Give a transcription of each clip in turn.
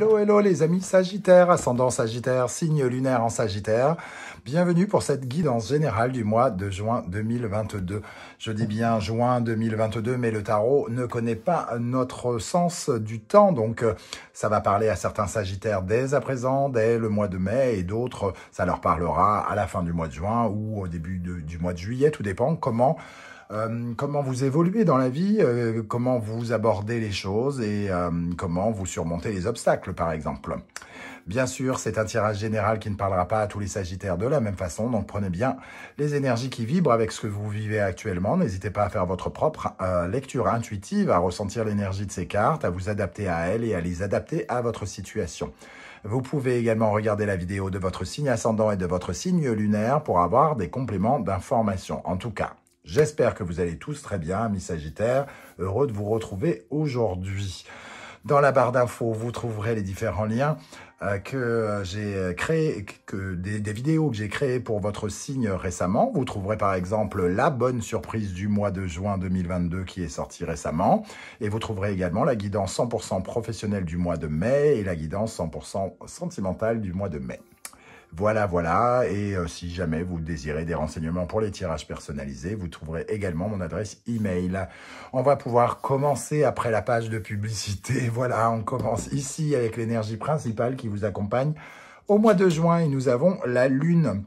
Hello, hello les amis Sagittaires, ascendant Sagittaire, signe lunaire en Sagittaire. Bienvenue pour cette guidance générale du mois de juin 2022. Je dis bien juin 2022, mais le tarot ne connaît pas notre sens du temps. Donc ça va parler à certains Sagittaires dès à présent, dès le mois de mai, et d'autres, ça leur parlera à la fin du mois de juin ou au début du mois de juillet. Tout dépend comment vous évoluez dans la vie, comment vous abordez les choses et comment vous surmontez les obstacles, par exemple. Bien sûr, c'est un tirage général qui ne parlera pas à tous les Sagittaires de la même façon, donc prenez bien les énergies qui vibrent avec ce que vous vivez actuellement. N'hésitez pas à faire votre propre lecture intuitive, à ressentir l'énergie de ces cartes, à vous adapter à elles et à les adapter à votre situation. Vous pouvez également regarder la vidéo de votre signe ascendant et de votre signe lunaire pour avoir des compléments d'information. En tout cas, j'espère que vous allez tous très bien, amis Sagittaires. Heureux de vous retrouver aujourd'hui. Dans la barre d'infos, vous trouverez les différents liens que j'ai créés, des vidéos que j'ai créées pour votre signe récemment. Vous trouverez par exemple la bonne surprise du mois de juin 2022 qui est sortie récemment. Et vous trouverez également la guidance 100% professionnelle du mois de mai et la guidance 100% sentimentale du mois de mai. Voilà, voilà, et si jamais vous désirez des renseignements pour les tirages personnalisés, vous trouverez également mon adresse email. On va pouvoir commencer après la page de publicité. Voilà, on commence ici avec l'énergie principale qui vous accompagne. Au mois de juin, et nous avons la Lune.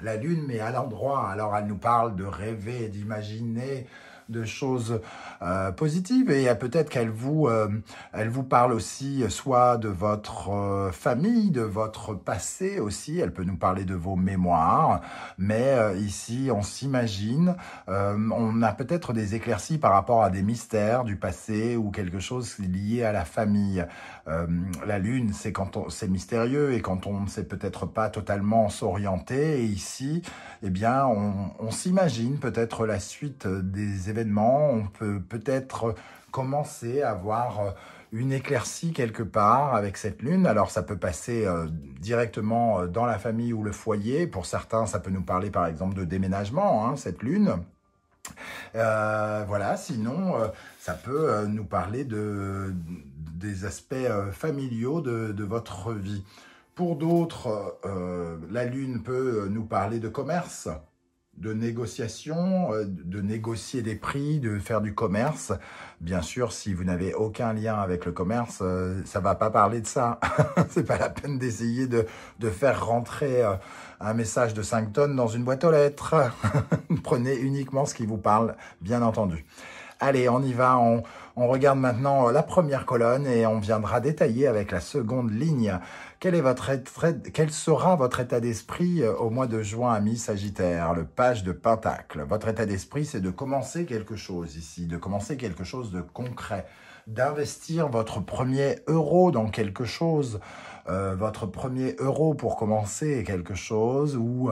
La Lune, mais à l'endroit, alors elle nous parle de rêver, d'imaginer, de choses positives, et peut-être qu'elle vous parle aussi soit de votre famille, de votre passé aussi. Elle peut nous parler de vos mémoires, mais ici on s'imagine, on a peut-être des éclaircies par rapport à des mystères du passé ou quelque chose lié à la famille. La Lune, c'est quand c'est mystérieux et quand on ne sait peut-être pas totalement s'orienter, et ici, eh bien, on s'imagine peut-être la suite des événements. On peut peut-être commencer à avoir une éclaircie quelque part avec cette lune. Alors, ça peut passer directement dans la famille ou le foyer. Pour certains, ça peut nous parler, par exemple, de déménagement, hein, cette lune. Voilà, sinon, ça peut nous parler des aspects familiaux de votre vie. Pour d'autres, la lune peut nous parler de commerce, de négociation, de négocier des prix, de faire du commerce. Bien sûr, si vous n'avez aucun lien avec le commerce, ça ne va pas parler de ça. C'est pas la peine d'essayer de faire rentrer un message de 5 tonnes dans une boîte aux lettres. Prenez uniquement ce qui vous parle, bien entendu. Allez, on y va, on regarde maintenant la première colonne et on viendra détailler avec la seconde ligne. Quel sera votre état d'esprit au mois de juin, amis Sagittaire? Le page de Pentacle. Votre état d'esprit, c'est de commencer quelque chose ici, de commencer quelque chose de concret, d'investir votre premier euro dans quelque chose, votre premier euro pour commencer quelque chose, ou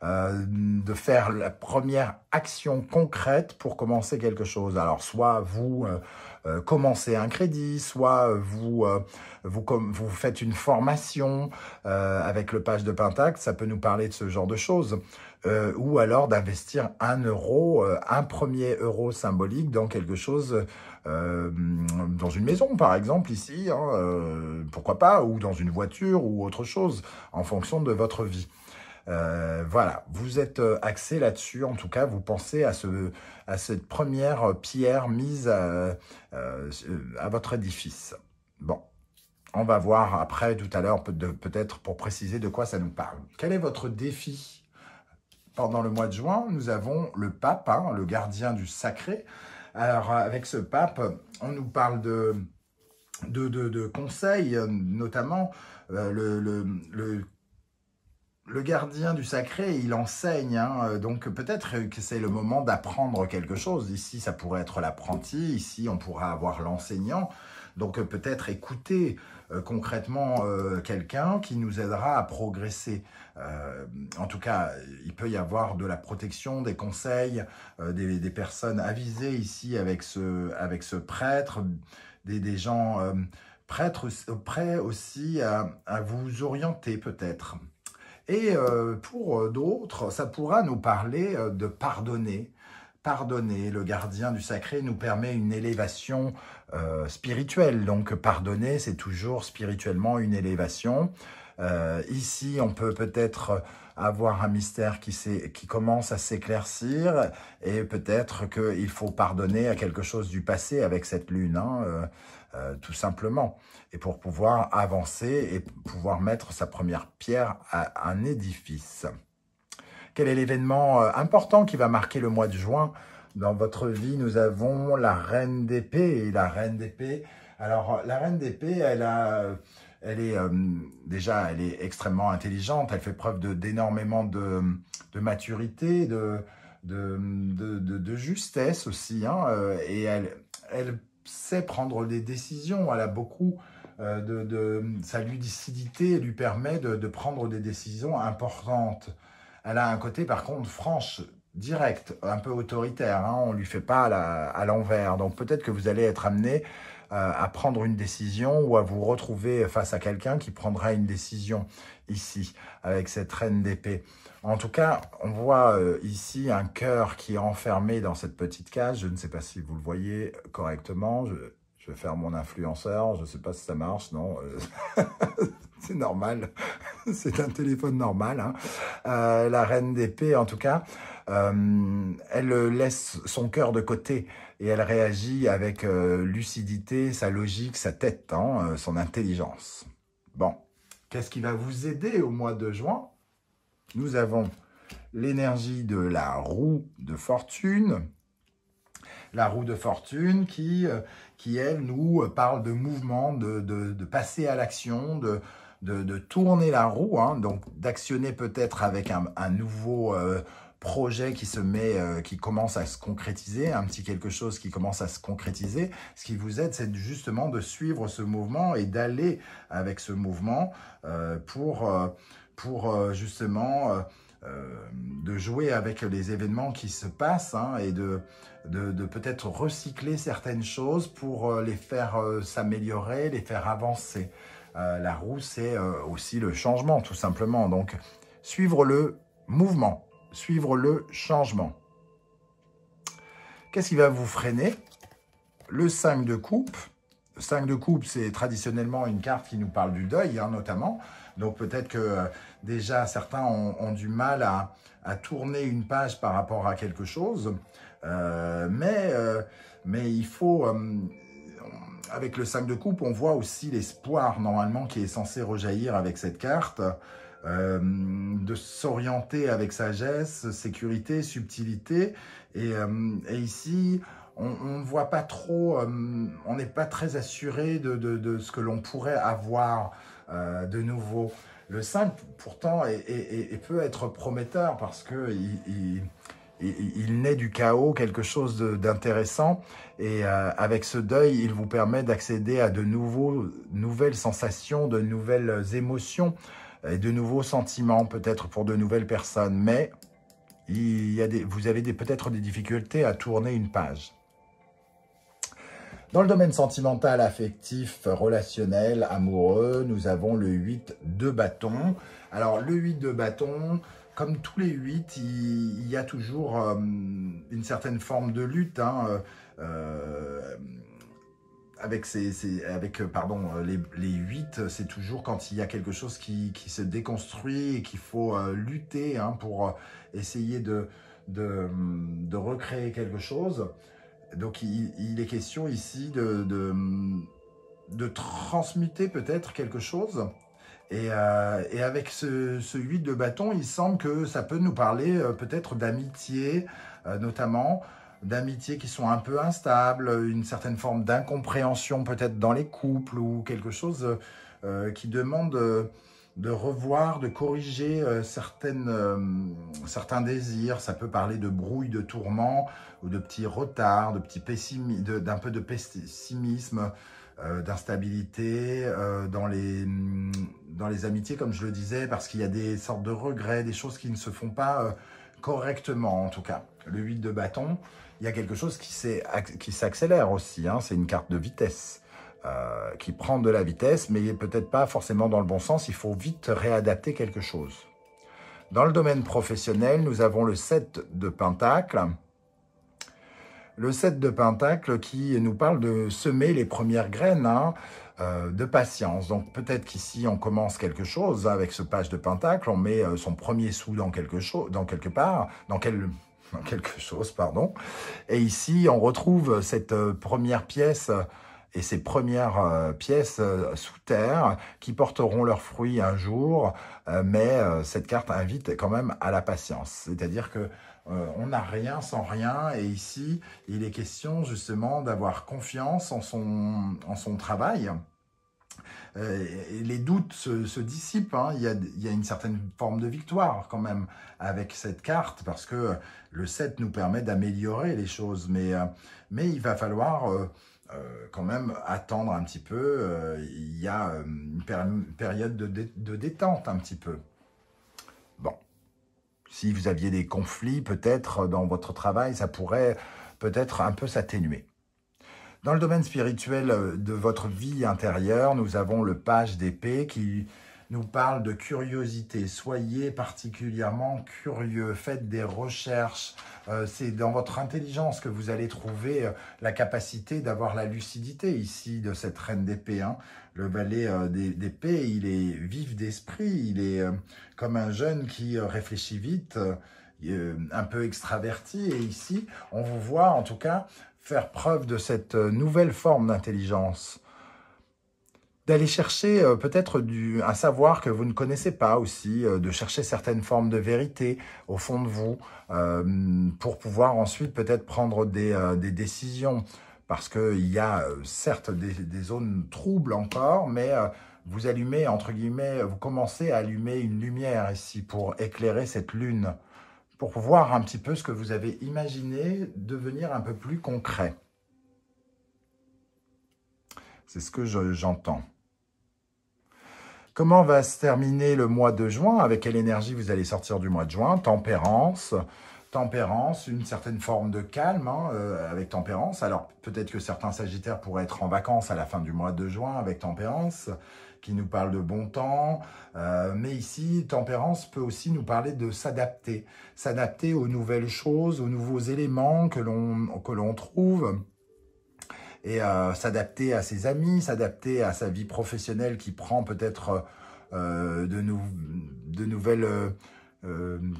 de faire la première action concrète pour commencer quelque chose. Alors, soit vous commencez un crédit, soit vous faites une formation avec le page de Pentacle, ça peut nous parler de ce genre de choses. Ou alors d'investir un premier euro symbolique dans quelque chose, dans une maison par exemple ici, hein, pourquoi pas, ou dans une voiture ou autre chose, en fonction de votre vie. Voilà, vous êtes axé là-dessus, en tout cas vous pensez à cette première pierre mise à votre édifice. Bon, on va voir après tout à l'heure peut-être pour préciser de quoi ça nous parle. Quel est votre défi? Pendant le mois de juin, nous avons le pape, hein, le gardien du sacré. Alors, avec ce pape, on nous parle de conseils, notamment le gardien du sacré, il enseigne, hein, donc peut-être que c'est le moment d'apprendre quelque chose. Ici, ça pourrait être l'apprenti, ici, on pourra avoir l'enseignant. Donc peut-être écouter concrètement quelqu'un qui nous aidera à progresser. En tout cas, il peut y avoir de la protection, des conseils, des personnes avisées ici avec ce prêtre, des gens prêts aussi à vous orienter peut-être. Et pour d'autres, ça pourra nous parler de pardonner. pardonner. Le gardien du sacré nous permet une élévation spirituelle. Donc, pardonner, c'est toujours spirituellement une élévation. Ici, on peut peut-être avoir un mystère qui commence à s'éclaircir et peut-être qu'il faut pardonner à quelque chose du passé avec cette lune, hein, tout simplement. Et pour pouvoir avancer et pouvoir mettre sa première pierre à un édifice. Quel est l'événement important qui va marquer le mois de juin? Dans votre vie, nous avons la reine d'épée. Et la reine d'épée, alors la reine d'épée, elle est extrêmement intelligente, elle fait preuve d'énormément de maturité, de justesse aussi, hein, et elle sait prendre des décisions, elle a beaucoup sa lucidité lui permet de prendre des décisions importantes. Elle a un côté par contre franche, direct, un peu autoritaire, hein, on ne lui fait pas à l'envers, donc peut-être que vous allez être amené à prendre une décision ou à vous retrouver face à quelqu'un qui prendra une décision ici, avec cette reine d'épée. En tout cas, on voit ici un cœur qui est enfermé dans cette petite cage. Je ne sais pas si vous le voyez correctement. Je vais faire mon influenceur. Je ne sais pas si ça marche, non. C'est normal. C'est un téléphone normal, hein. La reine d'épée, en tout cas, elle laisse son cœur de côté et elle réagit avec lucidité, sa logique, sa tête, hein, son intelligence. Bon, qu'est-ce qui va vous aider au mois de juin? Nous avons l'énergie de la roue de fortune. La roue de fortune qui elle, nous parle de mouvement, de passer à l'action, de tourner la roue, hein, donc d'actionner peut-être avec un nouveau projet qui commence à se concrétiser, un petit quelque chose qui commence à se concrétiser. Ce qui vous aide, c'est justement de suivre ce mouvement et d'aller avec ce mouvement pour justement de jouer avec les événements qui se passent, hein, et de peut-être recycler certaines choses pour les faire s'améliorer, les faire avancer. La roue, c'est aussi le changement, tout simplement. Donc, suivre le mouvement, suivre le changement. Qu'est-ce qui va vous freiner? Le 5 de coupe. Le 5 de coupe, c'est traditionnellement une carte qui nous parle du deuil, hein, notamment. Donc, peut-être que déjà, certains ont du mal à tourner une page par rapport à quelque chose. Mais il faut... avec le 5 de coupe, on voit aussi l'espoir, normalement, qui est censé rejaillir avec cette carte, de s'orienter avec sagesse, sécurité, subtilité. Et ici, on ne voit pas trop, on n'est pas très assuré de ce que l'on pourrait avoir de nouveau. Le 5, pourtant, peut être prometteur parce que il naît du chaos quelque chose d'intéressant et avec ce deuil, il vous permet d'accéder à de nouvelles sensations, de nouvelles émotions et de nouveaux sentiments, peut-être pour de nouvelles personnes. Mais vous avez peut-être des difficultés à tourner une page. Dans le domaine sentimental, affectif, relationnel, amoureux, nous avons le 8 de bâton. Alors, le 8 de bâton, comme tous les 8, il y a toujours une certaine forme de lutte, hein, avec les 8, c'est toujours quand il y a quelque chose qui se déconstruit et qu'il faut lutter, hein, pour essayer de recréer quelque chose. Donc, il est question ici de transmuter peut-être quelque chose. Et avec ce 8 de bâton, il semble que ça peut nous parler peut-être d'amitié, notamment d'amitié qui sont un peu instables, une certaine forme d'incompréhension peut-être dans les couples ou quelque chose qui demande de revoir, de corriger certains désirs. Ça peut parler de brouille, de tourment ou de petits retards, d'un peu de pessimisme, d'instabilité dans les amitiés, comme je le disais, parce qu'il y a des sortes de regrets, des choses qui ne se font pas correctement, en tout cas. Le 8 de bâton, il y a quelque chose qui s'accélère aussi, hein, c'est une carte de vitesse. Qui prend de la vitesse, mais peut-être pas forcément dans le bon sens. Il faut vite réadapter quelque chose. Dans le domaine professionnel, nous avons le 7 de Pentacle. Le 7 de Pentacle qui nous parle de semer les premières graines, hein, de patience. Donc peut-être qu'ici on commence quelque chose avec ce page de Pentacle, on met son premier sou dans quelque chose, dans quelque part, dans quelque chose, pardon. Et ici on retrouve cette première pièce et ces premières pièces sous terre qui porteront leurs fruits un jour, mais cette carte invite quand même à la patience. C'est-à-dire que on n'a rien sans rien, et ici, il est question justement d'avoir confiance en son travail. Et les doutes se dissipent, hein. Il y a une certaine forme de victoire quand même avec cette carte, parce que le 7 nous permet d'améliorer les choses, mais il va falloir quand même attendre un petit peu. Il y a une période de détente un petit peu. Bon. Si vous aviez des conflits, peut-être dans votre travail, ça pourrait peut-être un peu s'atténuer. Dans le domaine spirituel de votre vie intérieure, nous avons le page d'épée qui nous parle de curiosité. Soyez particulièrement curieux, faites des recherches. C'est dans votre intelligence que vous allez trouver la capacité d'avoir la lucidité ici de cette reine d'épée, hein. Le valet d'épée, il est vif d'esprit, il est comme un jeune qui réfléchit vite, un peu extraverti. Et ici, on vous voit en tout cas faire preuve de cette nouvelle forme d'intelligence, d'aller chercher peut-être un savoir que vous ne connaissez pas aussi, de chercher certaines formes de vérité au fond de vous, pour pouvoir ensuite peut-être prendre des décisions. Parce qu'il y a certes des zones troubles encore, mais vous allumez, entre guillemets, vous commencez à allumer une lumière ici pour éclairer cette lune, pour voir un petit peu ce que vous avez imaginé devenir un peu plus concret. C'est ce que j'entends. Comment va se terminer le mois de juin? Avec quelle énergie vous allez sortir du mois de juin? Tempérance. Tempérance, une certaine forme de calme, hein, avec tempérance. Alors peut-être que certains sagittaires pourraient être en vacances à la fin du mois de juin avec tempérance, qui nous parle de bon temps. Mais ici, tempérance peut aussi nous parler de s'adapter. S'adapter aux nouvelles choses, aux nouveaux éléments que l'on trouve. Et s'adapter à ses amis, s'adapter à sa vie professionnelle qui prend peut-être de nouvelles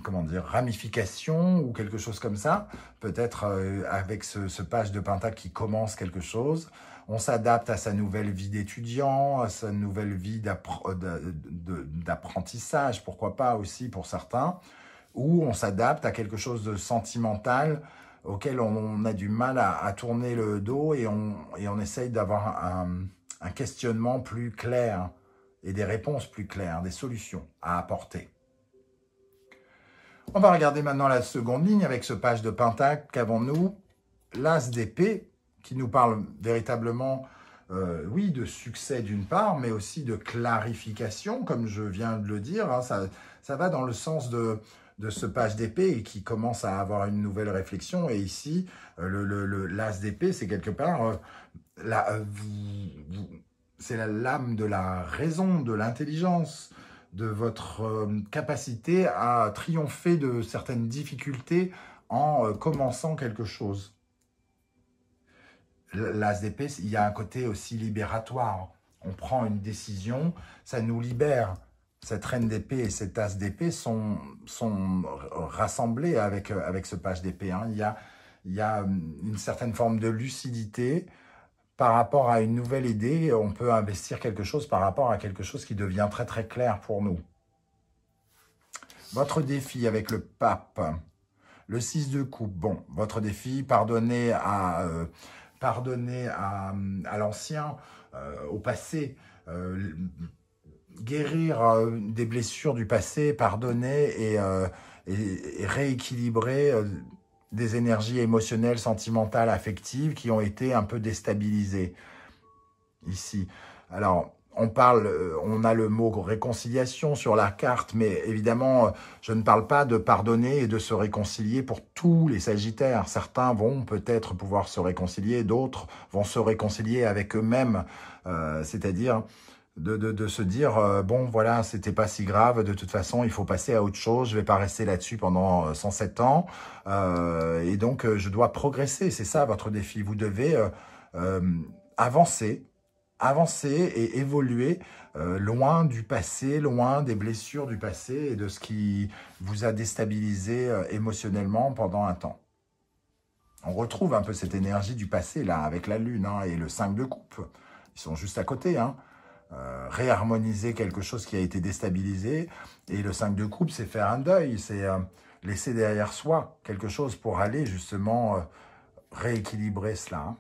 comment dire, ramifications ou quelque chose comme ça. Peut-être avec ce page de Pentacle qui commence quelque chose. On s'adapte à sa nouvelle vie d'étudiant, à sa nouvelle vie d'apprentissage, pourquoi pas aussi pour certains. Ou on s'adapte à quelque chose de sentimental, auquel on a du mal à tourner le dos, et on essaye d'avoir un questionnement plus clair et des réponses plus claires, des solutions à apporter. On va regarder maintenant la seconde ligne avec ce page de Pentacle. Qu'avons-nous? L'As d'épée qui nous parle véritablement, oui, de succès d'une part, mais aussi de clarification, comme je viens de le dire, hein. Ça va dans le sens de ce page d'épée et qui commence à avoir une nouvelle réflexion. Et ici, l'As d'épée, c'est quelque part, c'est la lame de la raison, de l'intelligence, de votre capacité à triompher de certaines difficultés en commençant quelque chose. L'As d'épée, il y a un côté aussi libératoire. On prend une décision, ça nous libère. Cette reine d'épée et cet as d'épée sont rassemblés avec ce page d'épée, hein. Il y a une certaine forme de lucidité par rapport à une nouvelle idée. On peut investir quelque chose par rapport à quelque chose qui devient très très clair pour nous. Votre défi avec le pape, le 6 de coupe. Bon, votre défi, pardonnez à l'ancien, au passé, guérir des blessures du passé, pardonner et rééquilibrer des énergies émotionnelles, sentimentales, affectives qui ont été un peu déstabilisées ici. Alors, on a le mot réconciliation sur la carte, mais évidemment, je ne parle pas de pardonner et de se réconcilier pour tous les sagittaires. Certains vont peut-être pouvoir se réconcilier, d'autres vont se réconcilier avec eux-mêmes, c'est-à-dire de se dire, bon, voilà, c'était pas si grave, de toute façon, il faut passer à autre chose, je vais pas rester là-dessus pendant 107 ans, et donc je dois progresser, c'est ça votre défi. Vous devez euh, avancer, avancer et évoluer loin du passé, loin des blessures du passé et de ce qui vous a déstabilisé émotionnellement pendant un temps. On retrouve un peu cette énergie du passé, là, avec la Lune hein, et le 5 de coupe. Ils sont juste à côté, hein. Réharmoniser quelque chose qui a été déstabilisé. Et le 5 de coupe, c'est faire un deuil, c'est laisser derrière soi quelque chose pour aller justement rééquilibrer cela. Hein.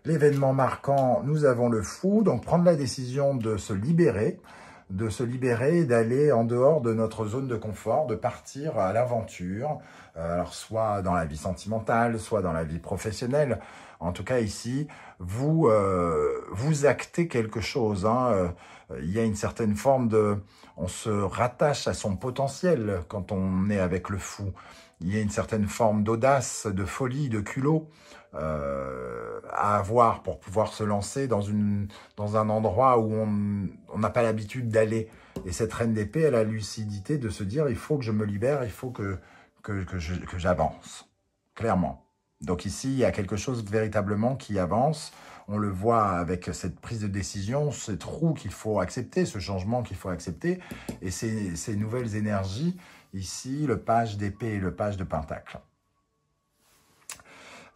L'événement marquant, nous avons le fou, donc prendre la décision de se libérer et d'aller en dehors de notre zone de confort, de partir à l'aventure, alors soit dans la vie sentimentale, soit dans la vie professionnelle. En tout cas ici, vous actez quelque chose. Hein. Il y a une certaine forme de... On se rattache à son potentiel quand on est avec le fou. Il y a une certaine forme d'audace, de folie, de culot à avoir pour pouvoir se lancer dans un endroit où on n'a pas l'habitude d'aller. Et cette reine d'épée, elle a la lucidité de se dire, il faut que je me libère, il faut que j'avance, clairement. Donc ici, il y a quelque chose véritablement qui avance. On le voit avec cette prise de décision, cette roue qu'il faut accepter, ce changement qu'il faut accepter. Et ces nouvelles énergies, ici, le page d'épée et le page de pentacle.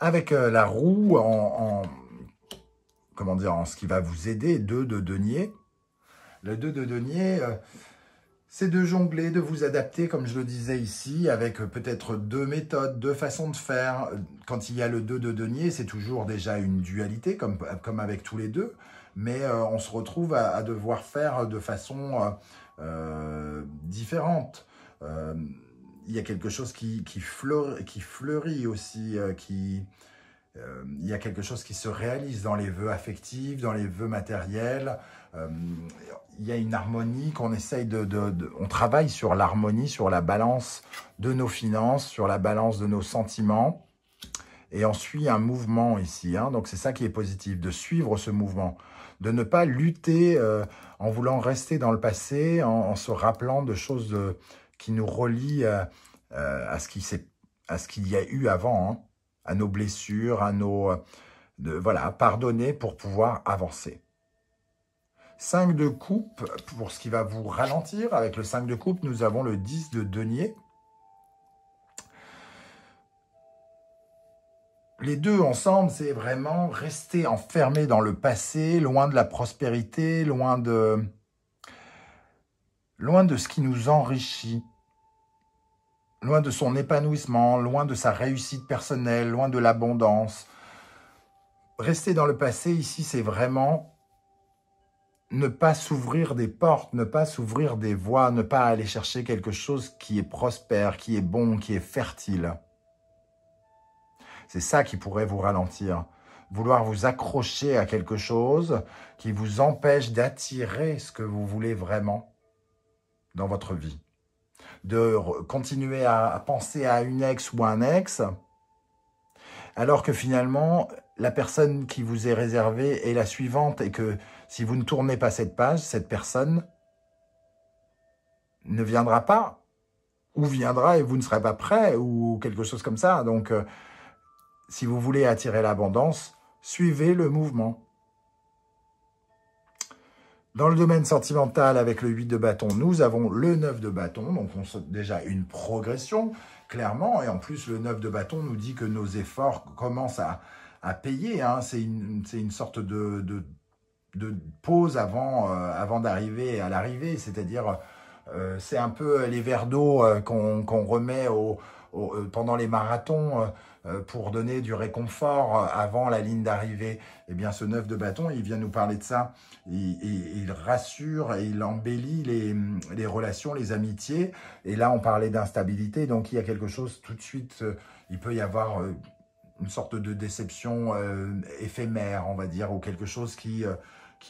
Avec la roue, comment dire, en ce qui va vous aider, 2 de denier. Le 2 de denier, c'est de jongler, de vous adapter, comme je le disais ici, avec peut-être 2 méthodes, 2 façons de faire. Quand il y a le 2 de denier, c'est toujours déjà une dualité, comme avec tous les deux, mais on se retrouve à devoir faire de façon différente. Il y a quelque chose qui fleurit aussi, il y a quelque chose qui se réalise dans les vœux affectifs, dans les vœux matériels. Il y a une harmonie qu'on essaye on travaille sur l'harmonie, sur la balance de nos finances, sur la balance de nos sentiments. Et on suit un mouvement ici. Hein, donc c'est ça qui est positif, de suivre ce mouvement. De ne pas lutter en voulant rester dans le passé, en se rappelant de choses qui nous relient à ce qu'il y a eu avant, hein, à nos blessures, à voilà, pardonner pour pouvoir avancer. 5 de coupe, pour ce qui va vous ralentir. Avec le 5 de coupe, nous avons le 10 de denier. Les deux ensemble, c'est vraiment rester enfermé dans le passé, loin de la prospérité, loin de ce qui nous enrichit, loin de son épanouissement, loin de sa réussite personnelle, loin de l'abondance. Rester dans le passé, ici, c'est vraiment ne pas s'ouvrir des portes, ne pas s'ouvrir des voies, ne pas aller chercher quelque chose qui est prospère, qui est bon, qui est fertile. C'est ça qui pourrait vous ralentir. Vouloir vous accrocher à quelque chose qui vous empêche d'attirer ce que vous voulez vraiment dans votre vie. De continuer à penser à une ex ou un ex, alors que finalement, la personne qui vous est réservée est la suivante et que si vous ne tournez pas cette page, cette personne ne viendra pas ou viendra et vous ne serez pas prêt ou quelque chose comme ça. Donc, si vous voulez attirer l'abondance, suivez le mouvement. Dans le domaine sentimental, avec le 8 de bâton, nous avons le 9 de bâton. Donc, on saute déjà une progression, clairement. Et en plus, le 9 de bâton nous dit que nos efforts commencent à payer. Hein. C'est une sorte de pause avant d'arriver à l'arrivée. C'est-à-dire, c'est un peu les verres d'eau qu'on remet pendant les marathons pour donner du réconfort avant la ligne d'arrivée. Eh bien, ce 9 de bâton, il vient nous parler de ça. Il rassure et il embellit les relations, les amitiés. Et là, on parlait d'instabilité. Donc, il y a quelque chose, tout de suite, il peut y avoir une sorte de déception éphémère, on va dire, ou quelque chose qui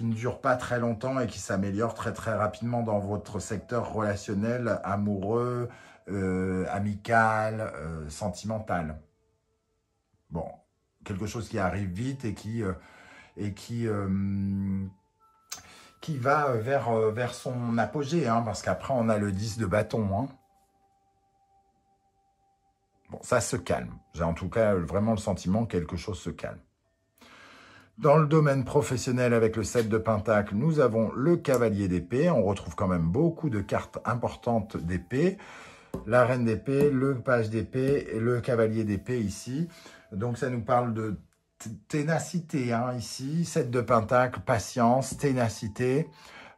ne dure pas très longtemps et qui s'améliore très, très rapidement dans votre secteur relationnel, amoureux, amical, sentimental. Bon, quelque chose qui arrive vite et qui qui va vers son apogée, hein, parce qu'après, on a le 10 de bâton. Hein. Bon, ça se calme. J'ai en tout cas vraiment le sentiment que quelque chose se calme. Dans le domaine professionnel, avec le 7 de Pentacle, nous avons le cavalier d'épée. On retrouve quand même beaucoup de cartes importantes d'épée. La reine d'épée, le page d'épée et le cavalier d'épée ici. Donc ça nous parle de ténacité hein, ici. 7 de Pentacle, patience, ténacité.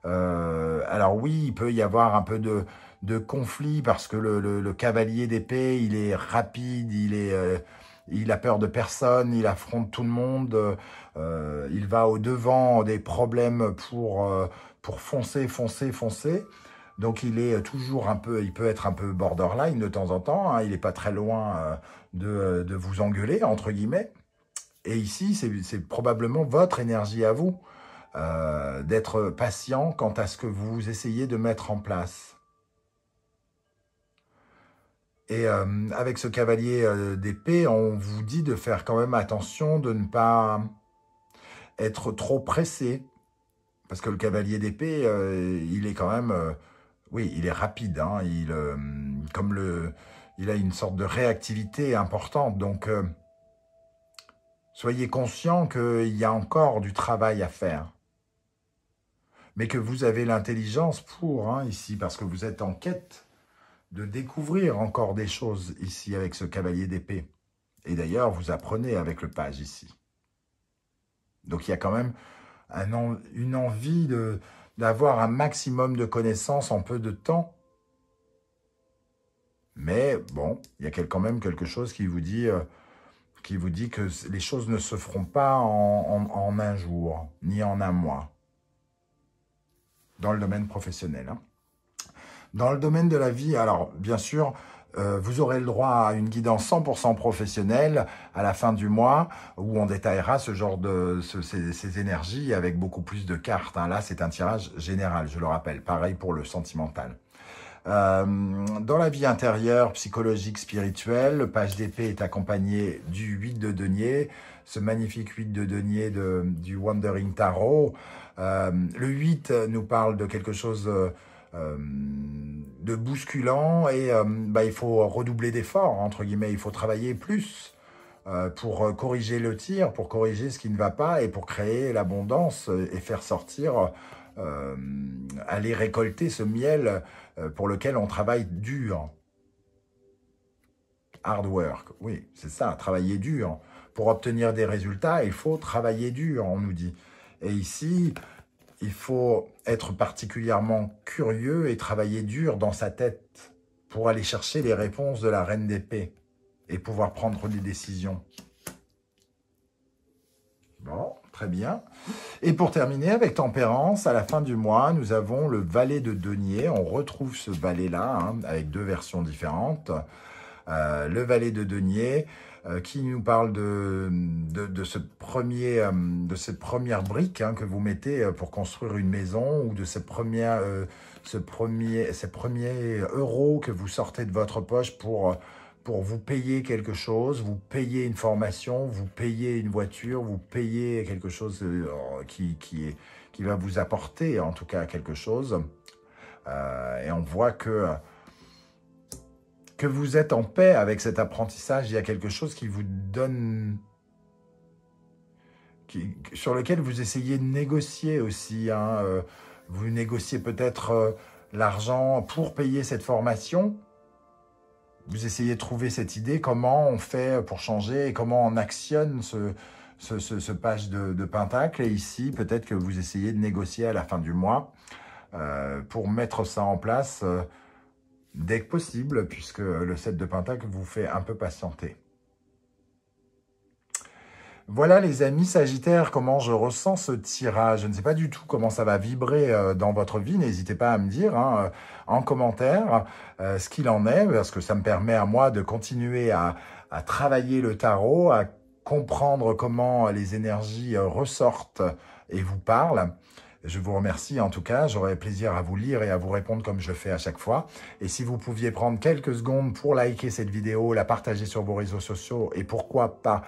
Alors oui, il peut y avoir un peu de conflit parce que le cavalier d'épée, il est rapide, il a peur de personne, il affronte tout le monde, il va au-devant des problèmes pour foncer. Donc il est toujours il peut être un peu borderline de temps en temps, hein, il n'est pas très loin de vous engueuler, entre guillemets. Et ici, c'est probablement votre énergie à vous, d'être patient quant à ce que vous essayez de mettre en place. Et avec ce cavalier d'épée, on vous dit de faire quand même attention, de ne pas être trop pressé. Parce que le cavalier d'épée, il est quand même... oui, il est rapide. Hein, il a une sorte de réactivité importante. Donc, soyez conscient qu'il y a encore du travail à faire. Mais que vous avez l'intelligence pour, hein, ici, parce que vous êtes en quête de découvrir encore des choses ici avec ce cavalier d'épée. Et d'ailleurs, vous apprenez avec le page ici. Donc, il y a quand même une envie d'avoir un maximum de connaissances en peu de temps. Mais bon, il y a quand même quelque chose qui vous dit que les choses ne se feront pas en un jour, ni en un mois, dans le domaine professionnel. Hein. Dans le domaine de la vie, alors bien sûr, vous aurez le droit à une guidance 100% professionnelle à la fin du mois où on détaillera ce genre ces énergies avec beaucoup plus de cartes. Hein. Là, c'est un tirage général, je le rappelle. Pareil pour le sentimental. Dans la vie intérieure, psychologique, spirituelle, le page d'épée est accompagné du 8 de denier, ce magnifique 8 de denier du Wandering Tarot. Le 8 nous parle de quelque chose de bousculant et il faut redoubler d'efforts, entre guillemets, il faut travailler plus pour corriger le tir, pour corriger ce qui ne va pas et pour créer l'abondance et faire sortir, aller récolter ce miel pour lequel on travaille dur. Hard work, oui, c'est ça, travailler dur. Pour obtenir des résultats, il faut travailler dur, on nous dit. Et ici, il faut être particulièrement curieux et travailler dur dans sa tête pour aller chercher les réponses de la reine d'épée et pouvoir prendre des décisions. Bon, très bien. Et pour terminer avec Tempérance, à la fin du mois, nous avons le valet de denier. On retrouve ce valet-là, hein, avec deux versions différentes. Le valet de denier, qui nous parle de cette première brique hein, que vous mettez pour construire une maison ou de ces premiers euros que vous sortez de votre poche pour vous payer quelque chose, vous payez une formation, vous payez une voiture, vous payez quelque chose qui va vous apporter en tout cas quelque chose. Et on voit que vous êtes en paix avec cet apprentissage. Il y a quelque chose qui vous donne... sur lequel vous essayez de négocier aussi. Hein. Vous négociez peut-être l'argent pour payer cette formation. Vous essayez de trouver cette idée, comment on fait pour changer et comment on actionne ce page de Pentacle. Et ici, peut-être que vous essayez de négocier à la fin du mois pour mettre ça en place dès que possible, puisque le 7 de Pentacle vous fait un peu patienter. Voilà les amis Sagittaires, comment je ressens ce tirage. Je ne sais pas du tout comment ça va vibrer dans votre vie. N'hésitez pas à me dire hein, en commentaire ce qu'il en est, parce que ça me permet à moi de continuer à travailler le tarot, à comprendre comment les énergies ressortent et vous parlent. Je vous remercie en tout cas, j'aurai plaisir à vous lire et à vous répondre comme je le fais à chaque fois. Et si vous pouviez prendre quelques secondes pour liker cette vidéo, la partager sur vos réseaux sociaux et pourquoi pas,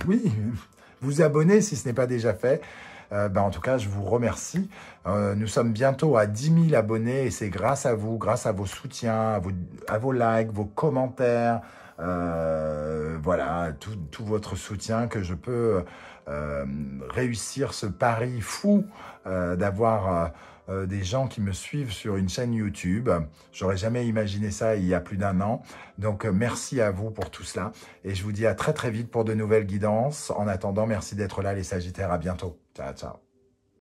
oui, vous abonner si ce n'est pas déjà fait. En tout cas, je vous remercie. Nous sommes bientôt à 10 000 abonnés et c'est grâce à vous, grâce à vos soutiens, à vos likes, vos commentaires, voilà, tout votre soutien que je peux réussir ce pari fou d'avoir des gens qui me suivent sur une chaîne YouTube. J'aurais jamais imaginé ça il y a plus d'un an. Donc, merci à vous pour tout cela. Et je vous dis à très très vite pour de nouvelles guidances. En attendant, merci d'être là les Sagittaires. À bientôt. Ciao, ciao.